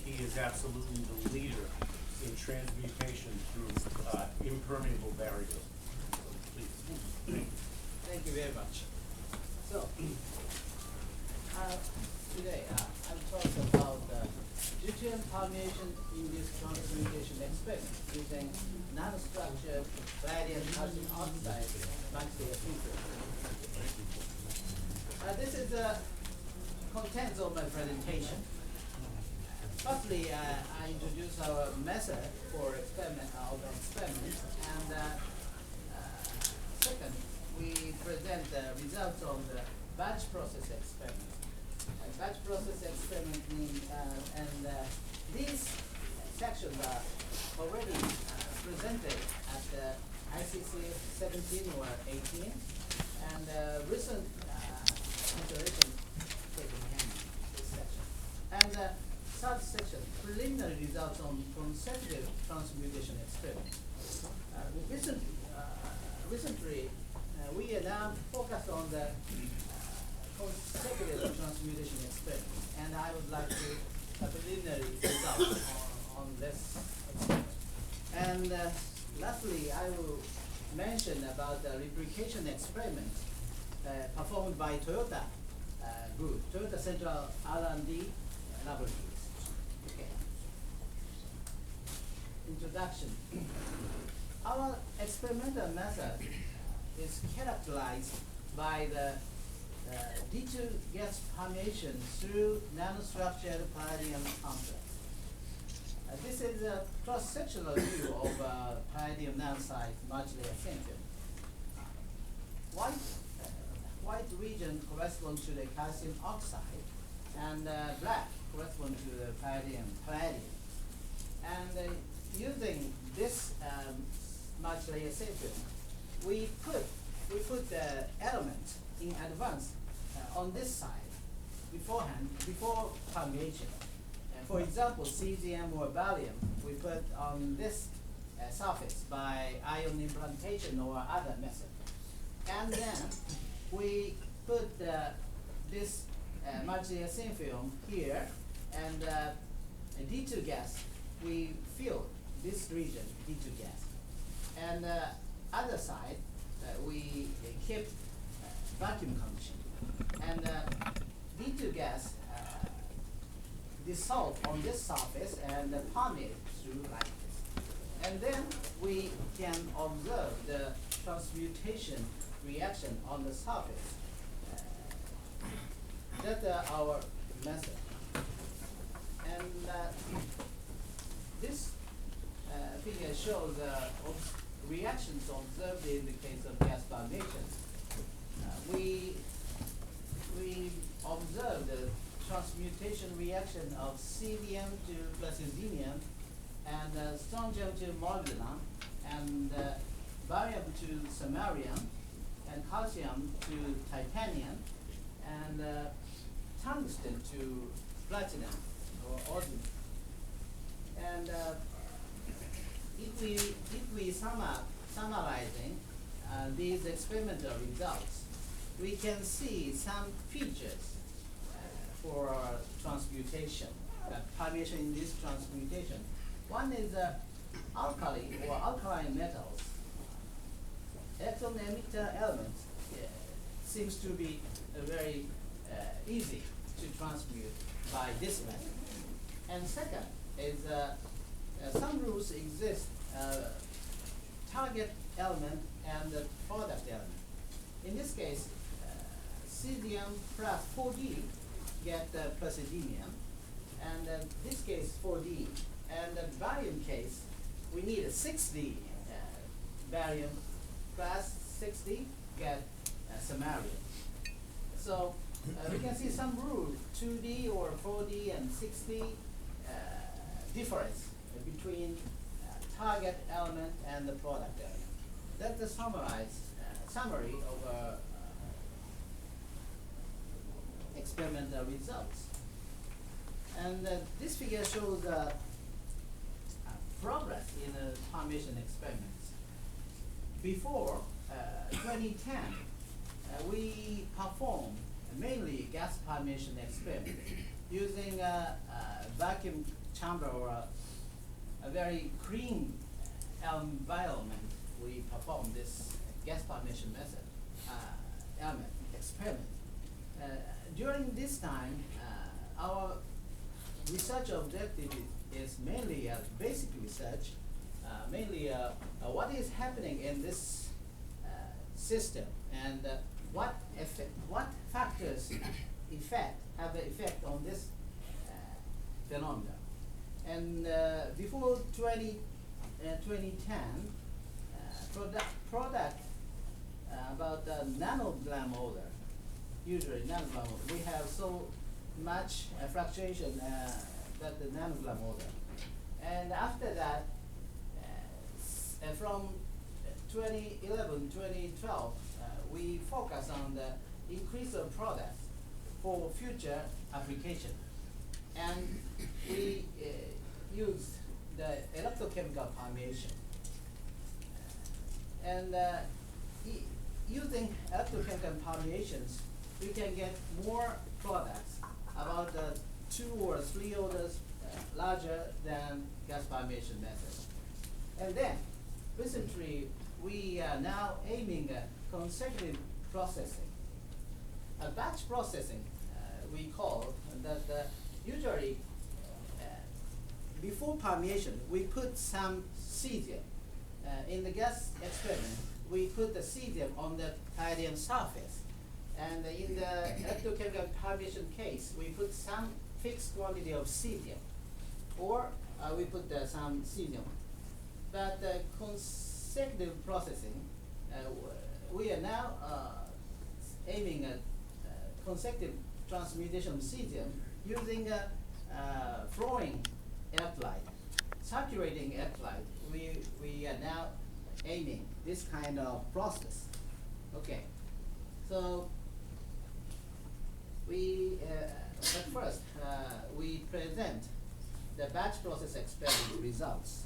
he is absolutely the leader in transmutation through impermeable barriers. So, please. Thank you very much. So, today I'm talking about deuterium permeation in this transmutation experiment using nanostructured palladium calcium oxide maxillary filter. This is the contents of my presentation. Firstly, I introduce our method for experiment, and second, we present the results of the batch process experiment. Batch process experiment means, these sections are already presented at the ICC 17 or 18, and recent installation taken hand this section. And third section, preliminary results on consecutive transmutation experiment. Recently, we are now focused on the consecutive transmutation experiment, and I would like to have preliminary results on this experiment. And lastly, I will mention about the replication experiment performed by Toyota Group, Toyota Central R&D Laboratories. Okay. Introduction. Our experimental method is characterized by the D2 gas permeation through nanostructured palladium complex. This is a cross-sectional view of palladium nanosite modular center. White region corresponds to the calcium oxide, and black corresponds to the palladium. And using this much layer sample, we put the element in advance on this side beforehand, before permeation. For example, cesium or barium, we put on this surface by ion implantation or other method. And then we put this multi-layer thin film here, and D2 gas, we fill this region, D2 gas. And other side, we keep vacuum condition. And D2 gas dissolve on this surface and permeate through like this. And then we can observe the transmutation reaction on the surface. That's our method. And this figure shows reactions observed in the case of gas permeation. We observed the transmutation reaction of cesium to praseodymium, and strontium to molybdenum, and barium to samarium, and calcium to titanium, and tungsten to platinum or osmium. And if we summarizing these experimental results, we can see some features for transmutation, permeation in this transmutation. One is alkali or alkaline metals. Electron emitter elements seems to be very easy to transmute by this method. And second is some rules exist, target element and the product element. In this case, cesium plus 4D get praseodymium, and this case 4D. And the barium case, we need a 6D barium plus 6D get samarium. So we can see some rule, 2D or 4D and 6D difference between target element and the product element. That's the summary of experimental results. And this figure shows progress in permeation experiments. Before 2010, we performed mainly gas permeation experiments using vacuum chamber or a very clean environment, we perform this gas formation method element experiment. During this time, our research objective is mainly basic research, mainly what is happening in this system and what factors have an effect on this phenomena. And before 2010, product about the nanogram order, usually nanogram order, we have so much fluctuation that the nanogram order. And after that, from 2011, 2012, we focus on the increase of products for future application. And we used the electrochemical permeation. And using electrochemical permeations, we can get more products, about 2 or 3 orders larger than gas permeation method. And then, recently, we are now aiming at consecutive processing. A batch processing, we call that usually before permeation, we put some cesium. In the gas experiment, we put the cesium on the palladium surface. And in the electrochemical permeation case, we put some fixed quantity of cesium, or we put some cesium. But consecutive processing, we are now aiming at consecutive transmutation of cesium using flowing electrolyte, saturating electrolyte. We are now aiming this kind of process. Okay, so but first we present the batch process experiment results.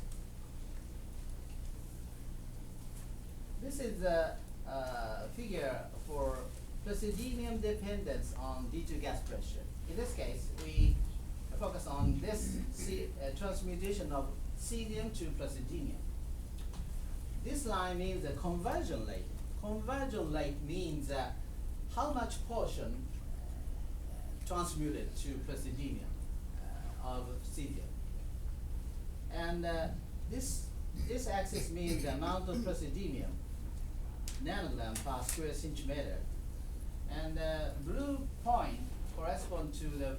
This is the figure for praseodymium dependence on D2 gas pressure. In this case, we focus on this transmutation of cesium to praseodymium. This line means the conversion rate. Conversion rate means how much portion transmuted to praseodymium of cesium. And this axis means the amount of praseodymium, nanogram per square centimeter. And the blue point corresponds to the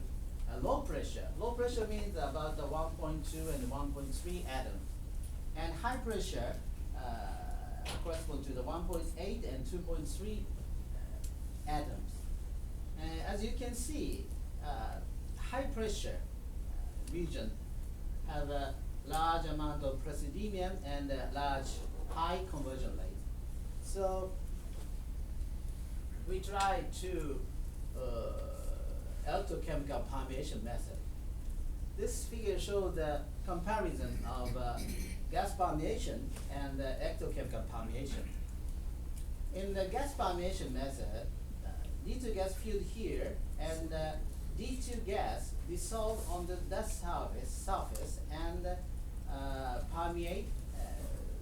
low pressure. Low pressure means about the 1.2 and 1.3 atoms. And high pressure corresponds to the 1.8 and 2.3 atoms. As you can see, high pressure region have a large amount of praseodymium and a large high conversion rate. So we try to electrochemical permeation method. This figure shows the comparison of gas permeation and electrochemical permeation. In the gas permeation method, D2 gas filled here, and D2 gas dissolved on the dust surface and permeate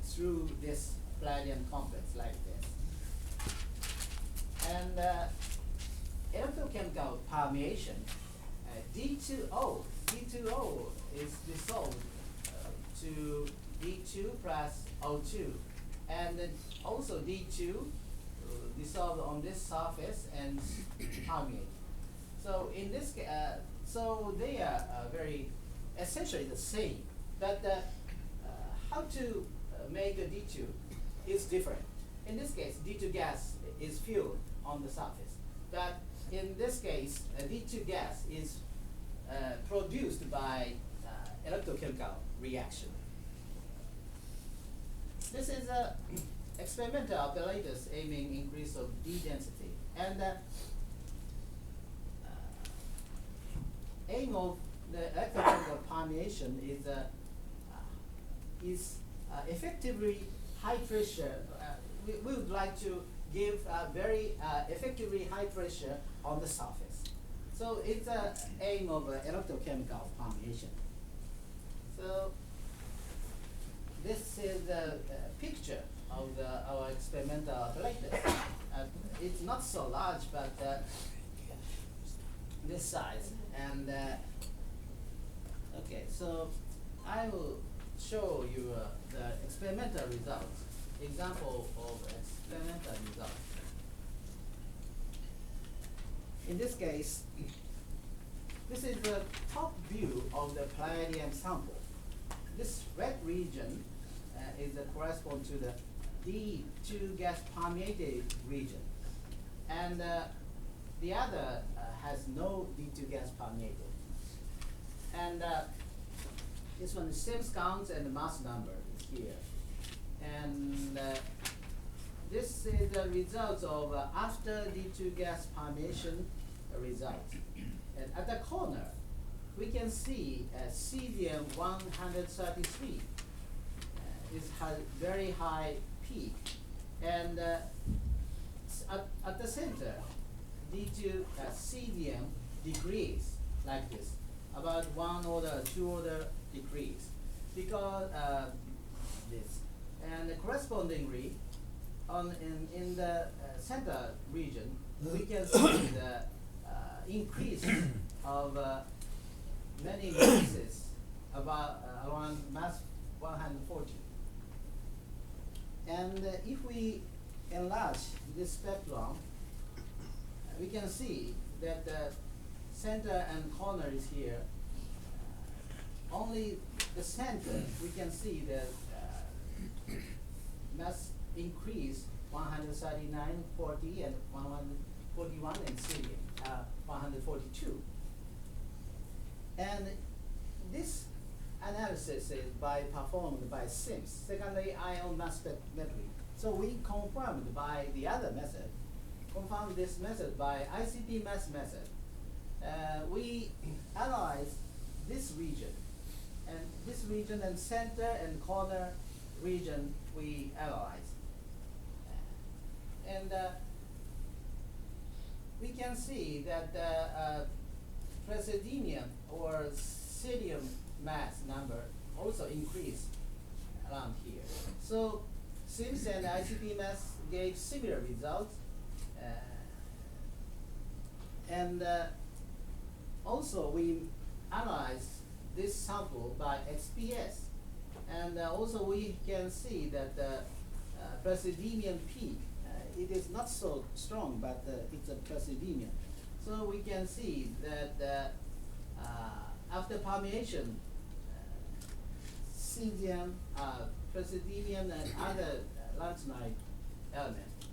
through this palladium complex like this. And electrochemical permeation, D2O is dissolved to D2 plus O2, and also D2 dissolved on this surface and permeate. So in this case, so they are very essentially the same, but how to make a D2 is different. In this case, D2 gas is filled on the surface, but in this case, D2 gas is produced by electrochemical reaction. This is a experimental apparatus aiming increase of D density, and aim of the electrochemical permeation is effectively high pressure. We would like to give very effectively high pressure on the surface. So it's an aim of electrochemical permeation. this is a picture of our experimental apparatus. It's not so large, but this size. And okay, so I will show you the experimental results, example of experimental results. In this case, this is the top view of the palladium sample. This red region is correspond to the D2 gas permeated region, and the other has no D2 gas permeated. And this one is Sims count and the mass number is here. And this is the results of after D2 gas permeation results. And at the corner, we can see cesium 133 has very high peak. And at the center, D2 cesium decrease like this, about 1 order, 2 order decrease, because this. And correspondingly, in the center region, we can see the increase of many masses, about around mass 140. And if we enlarge this spectrum, we can see that the center and corner is here. Only the center, we can see the mass increase 139, 40, and 141, and cesium 142. And this analysis is performed by SIMS, secondary ion mass spectrometry. So we confirmed by the other method, confirmed this method by ICP mass method. We analyze this region and center and corner region we analyze. And we can see that praseodymium or cerium mass number also increase around here. So SIMS and ICP mass gave similar results. And also we analyzed this sample by XPS. And also we can see that the praseodymium peak, it is not so strong, but it's a praseodymium. So we can see that after permeation, cesium, praseodymium, and other lanthanide elements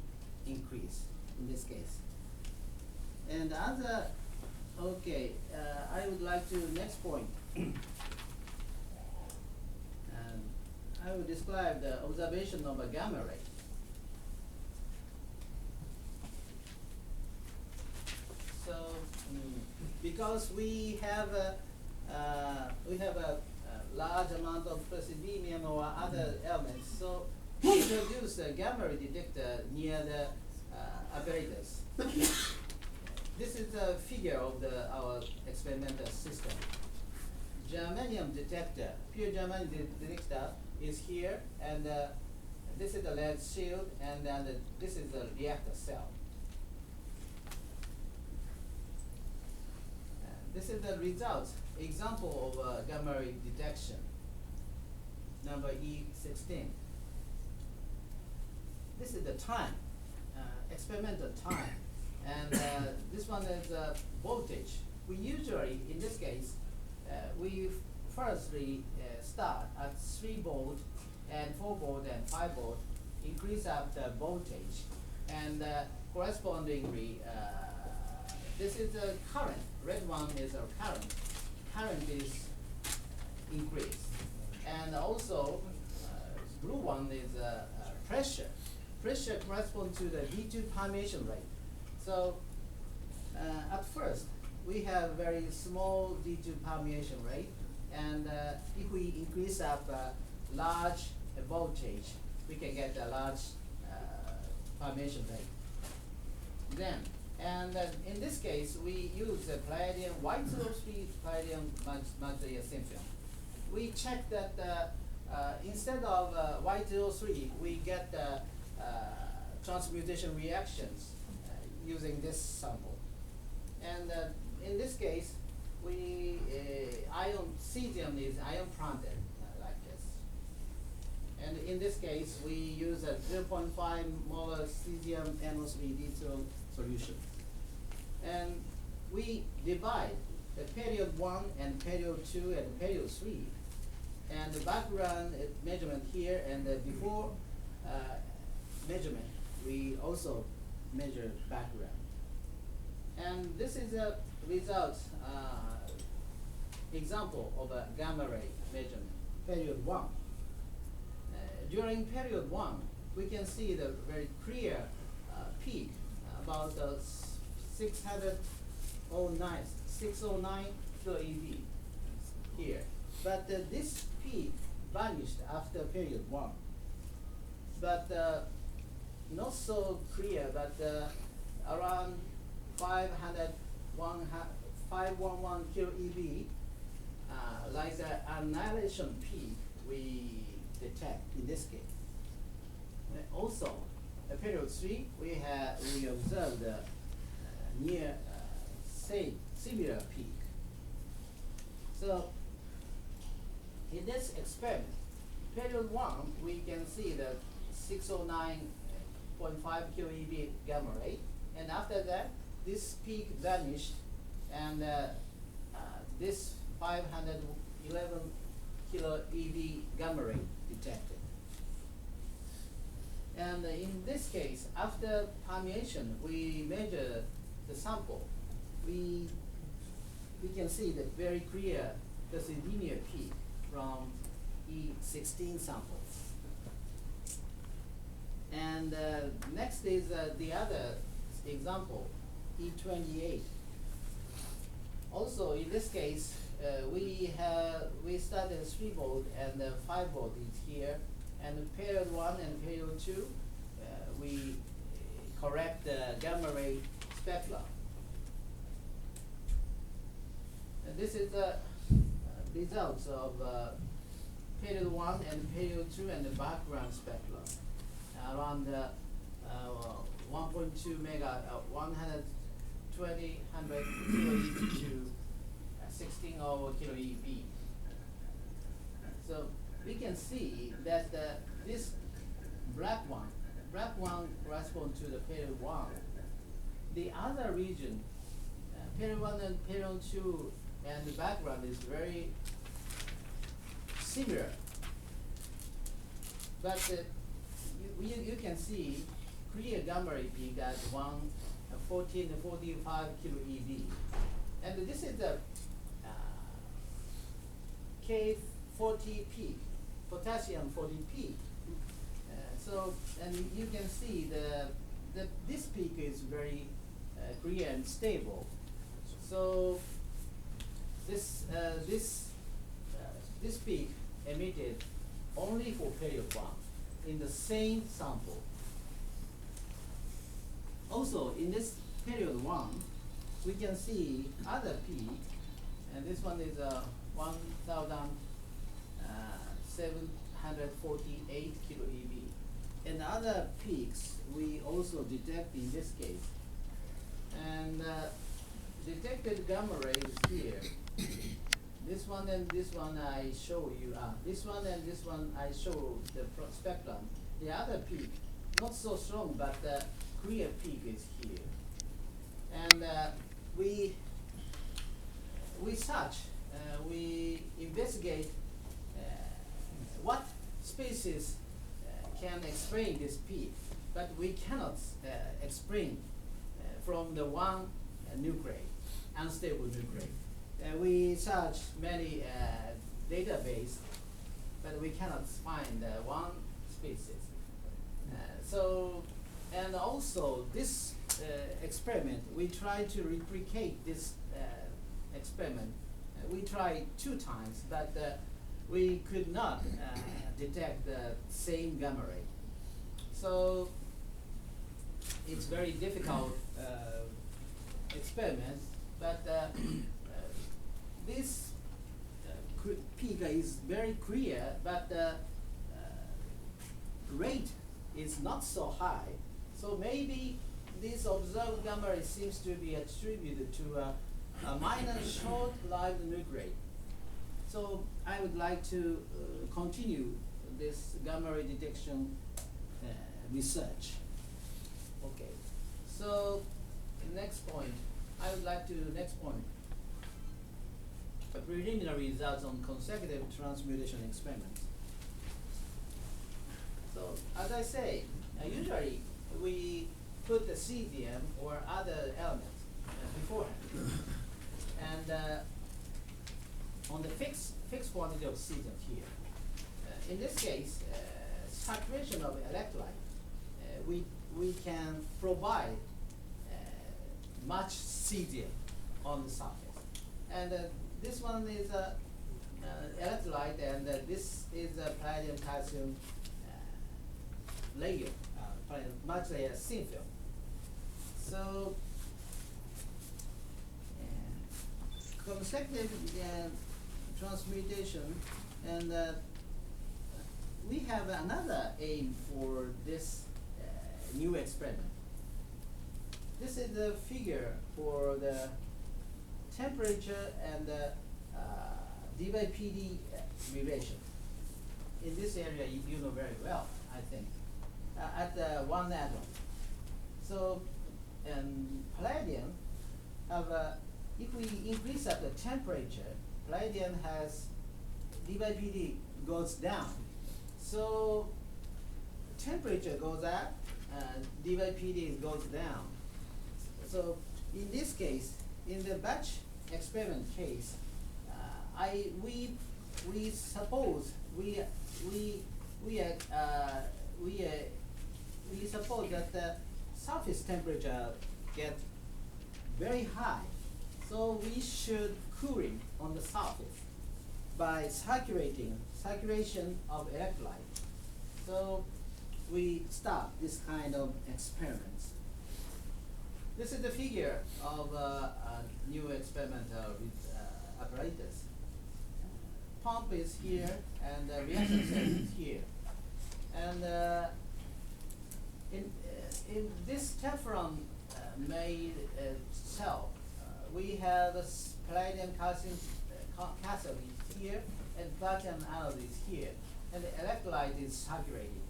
increase in this case. And other, okay, I would like to next point. I will describe the observation of a gamma ray. So, because we have a large amount of praseodymium or other elements, so we introduce a gamma ray detector near the apparatus. This is a figure of our experimental system. Germanium detector, pure germanium detector is here, and this is the lead shield, and then this is the reactor cell. This is the result, example of gamma ray detection, number E16. This is the time, experimental time, and this one is voltage. We usually, in this case, we firstly start at 3 volt and 4 volt and 5 volt, increase up the voltage, and correspondingly, this is the current. Red one is our current. Current is increased, and also blue one is pressure. Pressure corresponds to the D2 permeation rate. So at first, we have very small D2 permeation rate, and if we increase up large voltage, we can get a large permeation rate. Then, and in this case, we use the palladium, white 03 palladium material thin film. We check that instead of Y203, we get the transmutation reactions using this sample. And in this case, we cesium is ion planted like this. And in this case, we use a 0.5 molar cesium NO3 solution. And we divide the period 1 and period 2 and period 3. And the background measurement here and the before measurement, we also measure background. And this is a result example of a gamma ray measurement, period 1. During period 1, we can see the very clear peak about 609 kilo eV here. But this peak vanished after period 1. But not so clear, but around 511 kilo eV, like the annihilation peak we detect in this case. And also, period 3, we observed near similar peak. So in this experiment, period 1, we can see the 609.5 kilo eV gamma ray, and after that, this peak vanished, and this 511 kilo EV gamma ray detected. And in this case, after permeation, we measure the sample. We can see the very clear the linear peak from E16 sample. And next is the other example, E28. Also, in this case, we started 3 volt and 5 volt is here, and period 1 and period 2, we correct the gamma ray spectra. And this is the results of period 1 and period 2 and the background spectra around 1.2 mega, 100 kilo eV to 16 over kilo eV. So we can see that this black one corresponds to the period 1. The other region, period 1 and period 2 and the background is very similar. But you can see clear gamma ray peak at 14 to 45 kilo eV. And this is the K40 peak, potassium 40 peak. So, and you can see this peak is very clear and stable. So this peak emitted only for period 1 in the same sample. Also, in this period 1, we can see other peak, and this one is 1,748 kilo eV. And other peaks we also detect in this case. And detected gamma rays here. This one and this one I show you. This one and this one I show the spectrum. The other peak, not so strong, but the clear peak is here. And we investigate what species can explain this peak, but we cannot explain from the one nuclei, unstable nuclei. We search many database, but we cannot find one species. And also this experiment, we try to replicate this experiment. We tried 2 times, but we could not detect the same gamma ray. So it's very difficult experiment, but this peak is very clear, but the rate is not so high. So maybe this observed gamma ray seems to be attributed to a minor short-lived nuclei. So I would like to continue this gamma ray detection research. Okay, so next point, I would like to, next point, preliminary results on consecutive transmutation experiments. So as I say, usually we put the cesium or other elements beforehand. And on the fixed quantity of cesium here. In this case, saturation of electrolyte, we can provide much cesium on the surface. And this one is electrolyte, and this is a palladium calcium layer, much like a thin film. So consecutive transmutation, and we have another aim for this new experiment. This is the figure for the temperature and D by PD relation. In this area, you know very well, I think, at 1 atom. So, palladium have if we increase up the temperature, palladium has D by PD goes down. So temperature goes up, D by PD goes down. So in this case, in the batch experiment case, we suppose we suppose that the surface temperature get very high. So we should cooling on the surface by circulation of electrolyte. So we start this kind of experiments. This is the figure of a new experimental apparatus. Pump is here, and the reaction cell is here. And in this Teflon made cell, we have a palladium calcium cathode here and platinum anode is here, and the electrolyte is circulating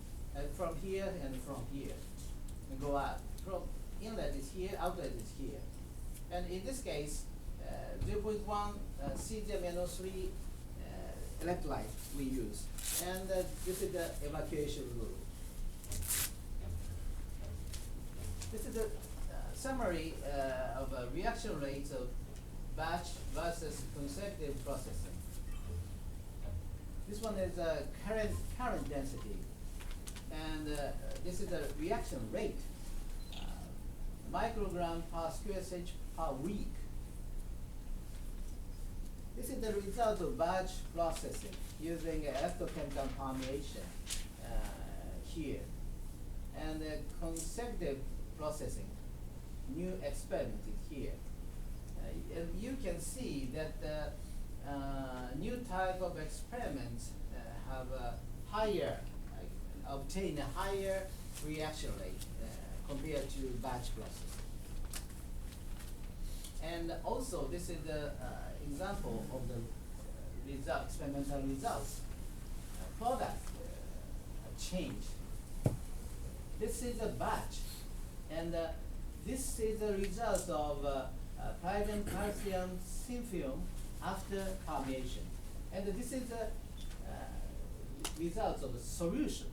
from here and from here and go out. From inlet is here, outlet is here, and in this case, 0.1 cesium-NO3 electrolyte we use, and this is the evacuation rule. This is the summary of reaction rates of batch versus consecutive processing. This one is current density, and this is the reaction rate, microgram per square centimeter per week. This is the result of batch processing using electrochemical permeation here, and consecutive processing, new experiment is here. And you can see that the new type of experiments have a higher, obtain a higher reaction rate compared to batch processing. And also, this is the example of the experimental results. Product change. This is a batch, and this is the result of palladium calcium thin film after permeation. And this is the results of a solution,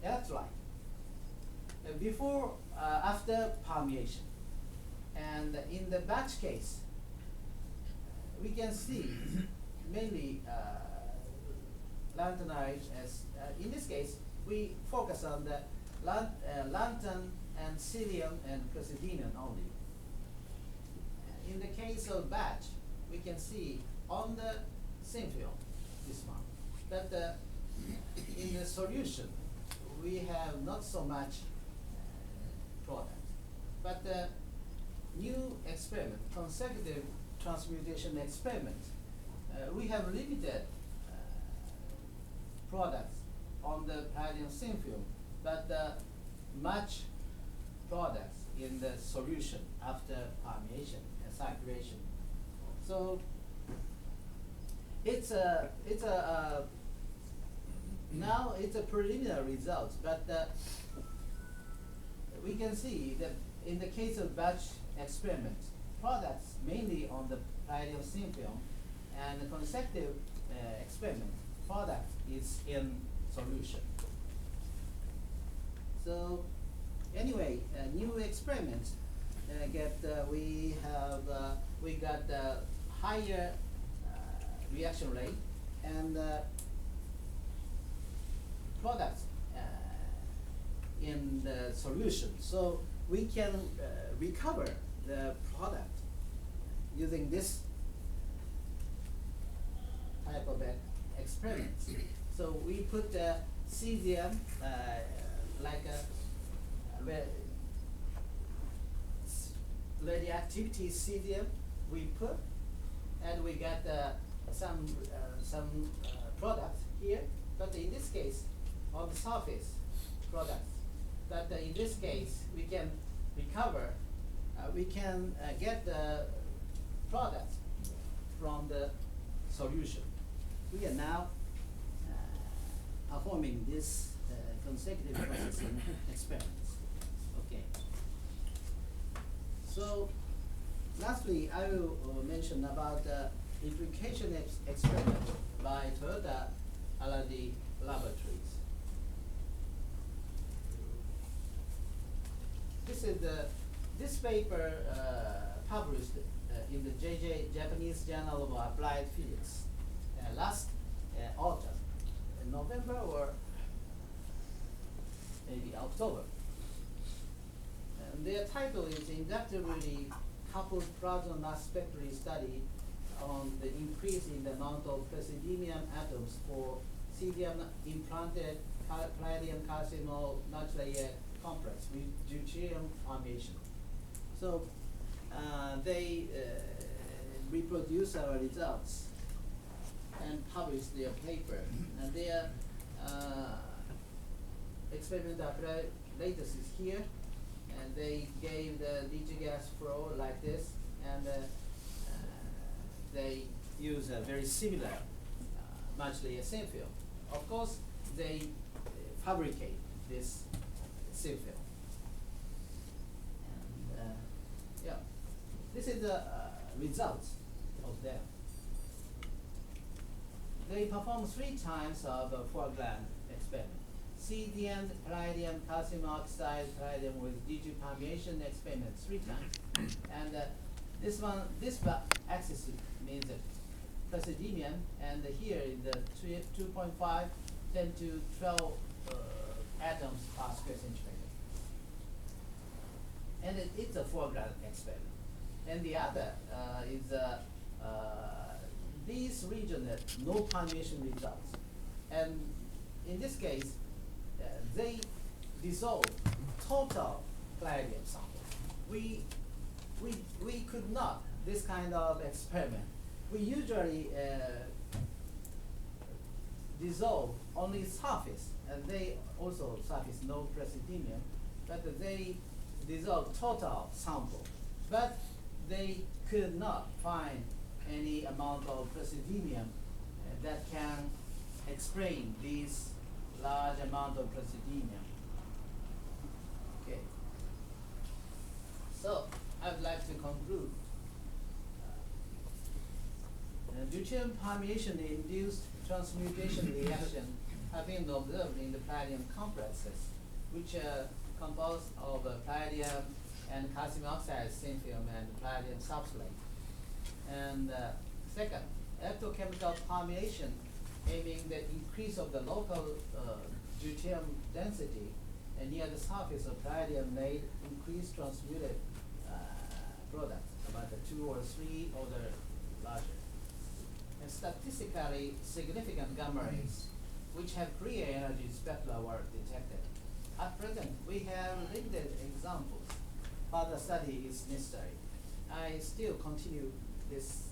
electrolyte, before, after permeation. And in the batch case, we can see mainly lanthanide as, in this case, we focus on the lanthan and cerium and praseodymium only. In the case of batch, we can see on the thin film, this one, that in the solution, we have not so much product. But the new experiment, consecutive transmutation experiment, we have limited products on the palladium thin film, but much products in the solution after permeation and saturation. So now it's a preliminary result, but we can see that in the case of batch experiments, products mainly on the palladium thin film, and the consecutive experiment, product is in solution. So anyway, new experiments we got higher reaction rate and products in the solution. So we can recover the product using this type of experiments. So we put cesium like a radioactivity cesium we put, and we got some products here, but in this case on the surface products. But in this case we can recover, we can get the products from the solution. We are now performing this consecutive processing experiments. Okay. So lastly, I will mention about the implication experiment by Toyota R&D Laboratories. This paper published in the Japanese Journal of Applied Physics last autumn, in November or maybe October. And their title is Inductively Coupled Plasma Mass Spectrometry Study on the Increase in the amount of praseodymium atoms for cesium implanted palladium calcium multilayer complex with deuterium formation. So they reproduce our results and publish their paper. And their experimental apparatus is here, and they gave the DG gas flow like this, and they use a very similar multilayer thin film. Of course, they fabricate this thin film. And yeah, this is the results of them. They perform 3 times of a foreground experiment. Cesium, palladium, calcium oxide, palladium with DG permeation experiment 3 times. And this axis means praseodymium, and here is the 2.5, 10 to 12 atoms per square centimeter. And it's a foreground experiment. And the other is these regions have no permeation results. And in this case, they dissolve total palladium sample. We could not, this kind of experiment. We usually dissolve only surface, and they also surface no praseodymium, but they dissolve total sample. But they could not find any amount of praseodymium that can explain this large amount of praseodymium. Okay. So I'd like to conclude. Deuterium permeation induced transmutation reaction have been observed in the palladium complexes, which are composed of palladium and calcium oxide thin film and palladium substrate. And second, electrochemical permeation aiming the increase of the local deuterium density near the surface of palladium made increased transmuted products, about 2 or 3 or the larger. And statistically significant gamma rays, which have clear energy spectra, were detected. At present, we have limited examples. Further study is necessary. I still continue this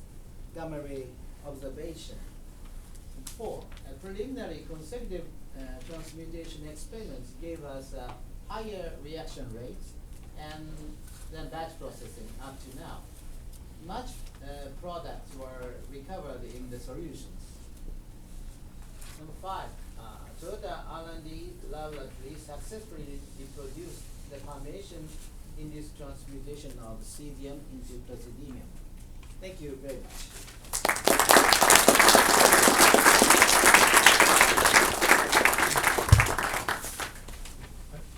gamma ray observation 4. Preliminary consecutive transmutation experiments gave us higher reaction rates and then batch processing up to now. Much products were recovered in the solutions. Number 5, Toyota R&D laboratory successfully reproduced the formation-induced transmutation of cesium into praseodymium. Thank you very much.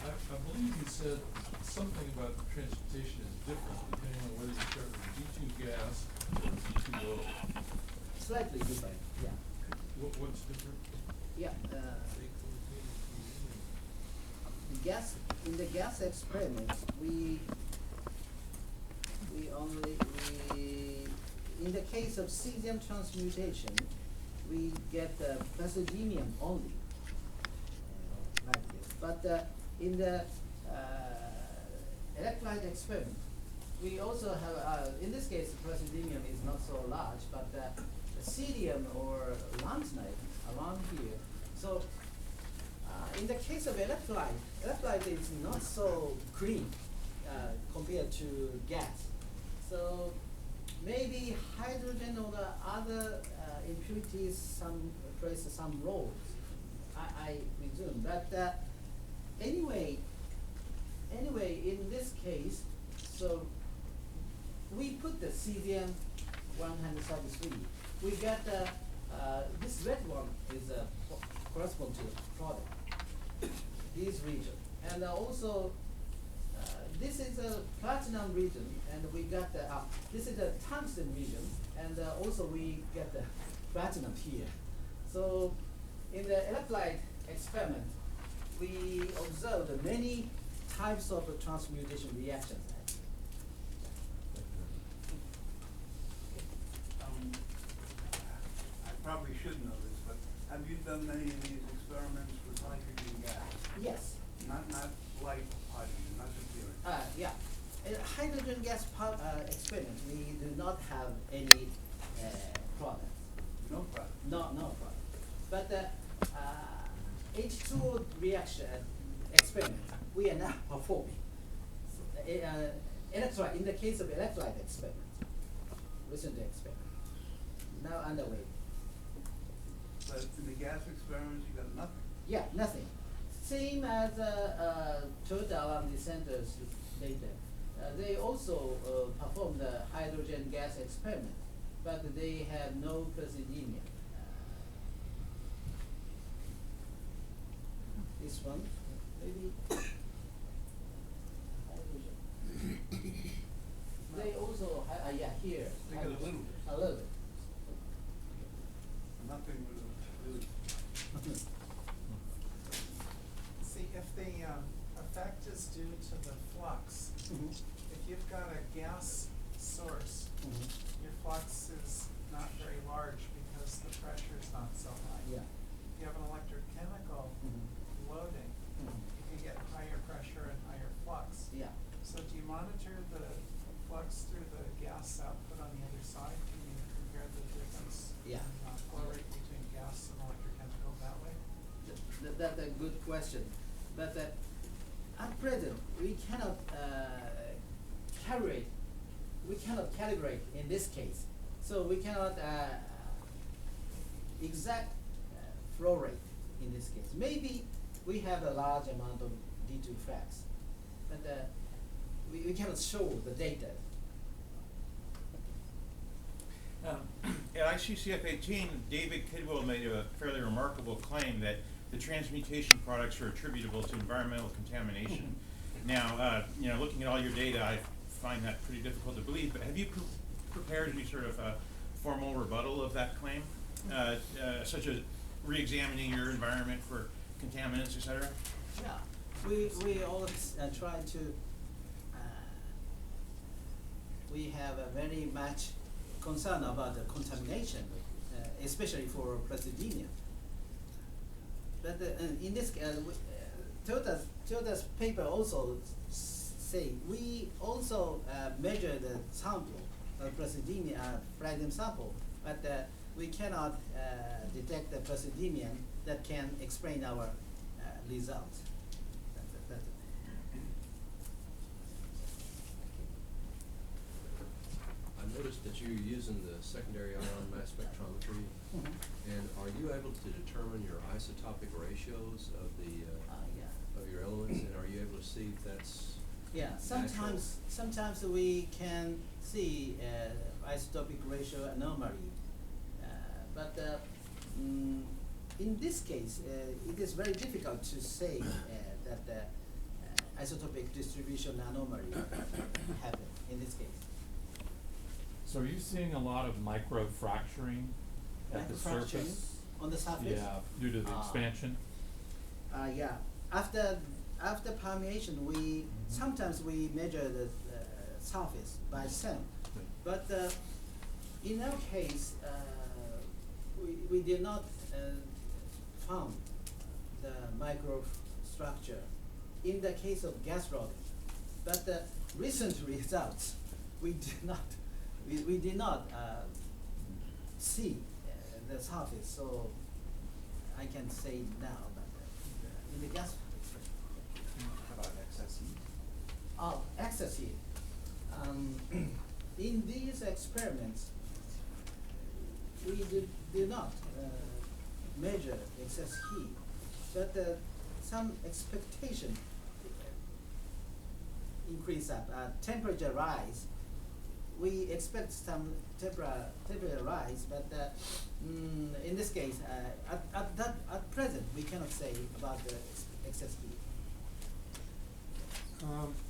I believe you said something about transportation is different depending on whether you start with D2 gas or D2O. Slightly different, yeah. What's different? Yeah. In the gas experiments, we in the case of cesium transmutation, we get praseodymium only, like this. But in the electrolyte experiment, we also have, in this case, praseodymium is not so large, but cesium or lanthanide around here. So in the case of electrolyte is not so clean compared to gas. So maybe hydrogen or the other impurities plays some roles, I presume. But anyway, in this case, so we put the cesium 133. We got this red one is correspond to the product, this region, and also this is a platinum region, and we got the this is a tungsten region, and also we get the platinum here. So in the electrolyte experiment, we observed many types of transmutation reactions. I probably should know this, but have you done many of these experiments with hydrogen gas? Yes. Not light hydrogen, not the pure. Yeah. In hydrogen gas experiment, we do not have any product. No problem. No product. But H2O reaction experiment, we are now performing. Electrolyte, in the case of electrolyte experiment, recent experiment, now underway. But in the gas experiments, you got nothing. Yeah, nothing. Same as Toyota R&D Center's data. They also performed the hydrogen gas experiment, but they have no praseodymium. This one, maybe hydrogen. They also have, yeah, here. They got a little bit. A little bit. Nothing really. See, if the effect is due to the flux, if you've got a gas source, your flux is not very large because the pressure is not so high. Yeah. If you have an electrochemical loading, you can get higher pressure and higher flux. Yeah. So do you monitor the flux through the gas output on the other side? Can you compare the difference Yeah. in flow rate between gas and electrochemical that way? That's a good question. But at present, we cannot calibrate in this case. So we cannot exact flow rate in this case. Maybe we have a large amount of D2 flux, but we cannot show the data. At ICCF 18, David Kidwell made a fairly remarkable claim that the transmutation products are attributable to environmental contamination. Now, looking at all your data, I find that pretty difficult to believe, but have you prepared any sort of formal rebuttal of that claim, such as re-examining your environment for contaminants, et cetera? Yeah, we always try to, we have a very much concern about the contamination, especially for praseodymium. But in this case, Toyota's paper also say we also measure the sample, praseodymium palladium sample, but we cannot detect the praseodymium that can explain our results. That's it. I noticed that you're using the secondary ion mass spectrometry, Mhm. and are you able to determine your isotopic ratios of the Yeah. of your elements, and are you able to see if that's Yeah, natural? sometimes we can see isotopic ratio anomaly, but in this case, it is very difficult to say that isotopic distribution anomaly happen in this case. So are you seeing a lot of microfracturing at the Microfracturing surface? on the surface? Yeah, due to the Ah. expansion? Yeah, after permeation, we sometimes we measure the surface by SEM, but in our case, we did not found the microstructure in the case of gas rod, but the recent results we did not see the surface, so I can say now, but in the gas. How about excess heat? Oh, excess heat. In these experiments, we did not measure excess heat, but some expectation increase up, temperature rise. We expect some temperature rise, but in this case, at present, we cannot say about the excess heat.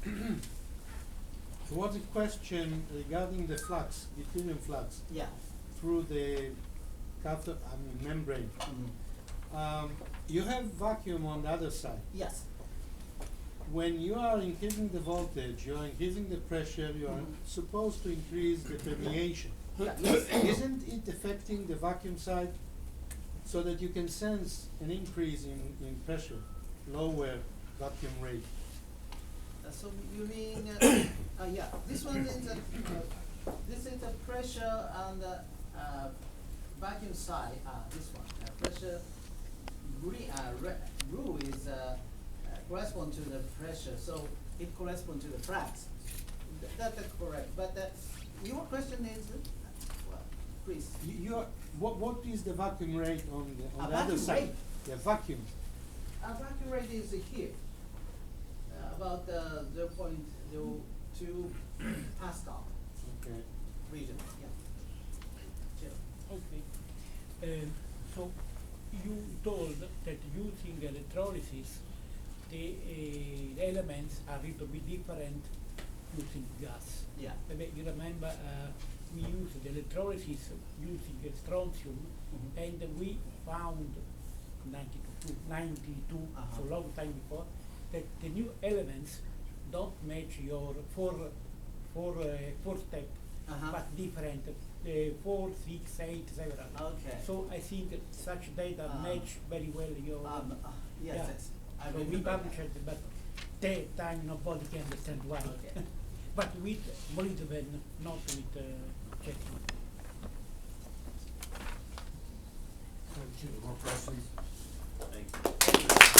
There was a question regarding the flux, deuterium flux, Yeah. through the membrane. Mhm. You have vacuum on the other side. Yes. When you are increasing the voltage, you are increasing the pressure, you are Mhm. supposed to increase the permeation. Yeah, yes. Isn't it affecting the vacuum side so that you can sense an increase in pressure, lower vacuum rate? So you mean, yeah, this one is this is the pressure on the vacuum side. This one pressure green, blue is correspond to the pressure, so it corresponds to the flux. That's correct. But your question is, well, please. What is the vacuum rate on the other Vacuum side? rate? The vacuum. Vacuum rate is here, about 0.02 Pascal Okay. region. Yeah. Sure. Okay. So you told that using electrolysis, the elements are a little bit different using gas. Yeah. Maybe you remember we used the electrolysis using strontium, Mhm. and we found 92 Uh-huh. so long time before, that the new elements don't match your four step, Uh-huh. but different, 4, 6, 8, several. Okay. So I think such data match very well your. Yes, yeah. yes. I So we remember that. published it, but that time nobody can understand why. Okay. But with molybden, not with checking. More questions? Thank you.